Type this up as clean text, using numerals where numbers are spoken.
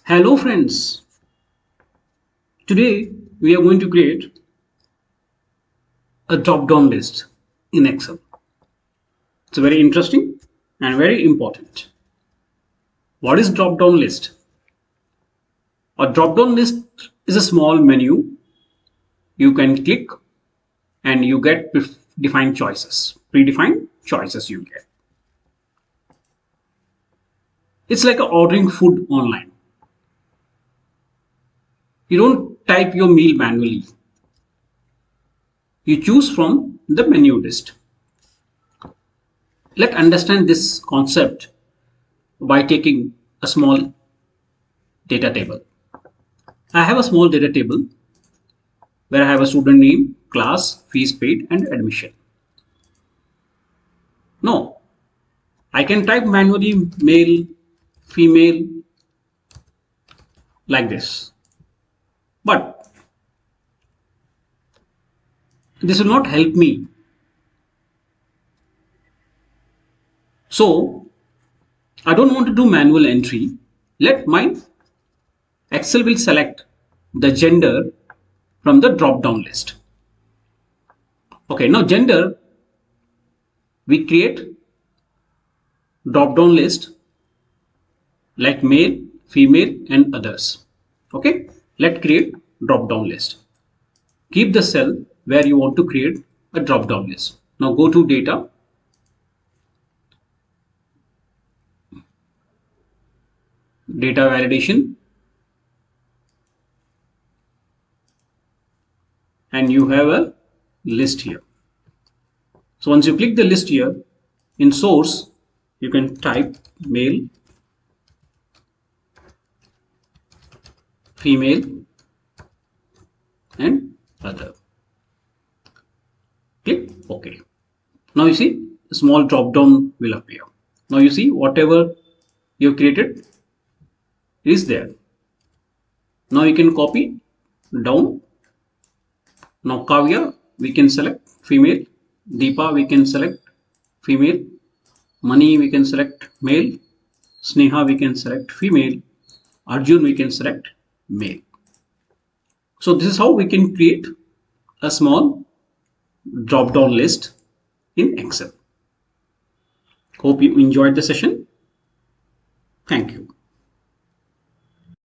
Hello friends, today we are going to create a drop-down list in Excel. It's very interesting and very important. What is drop-down list? A drop-down list is a small menu you can click and you get defined choices, predefined choices you get. It's like ordering food online. You don't type your meal manually. You choose from the menu list. Let's understand this concept by taking a small data table. I have a small data table where I have a student name, class, fees paid, and admission. No, I can type manually male, female, like this. But this will not help me. So I don't want to do manual entry. Let my Excel will select the gender from the drop down list. Okay, now gender, we create drop down list like male, female, and others. Okay, let's create drop down list. Keep the cell where you want to create a drop down list. Now go to data, data validation, and you have a list here. So once you click the list here, in source, you can type male, female, and other. Click OK. Now you see a small drop down will appear. Now you see whatever you created is there. Now you can copy down. Now Kavya, we can select female. Deepa, we can select female. Mani, we can select male. Sneha, we can select female. Arjun, we can select male. So this is how we can create a small drop down list in Excel. Hope you enjoyed the session. Thank you.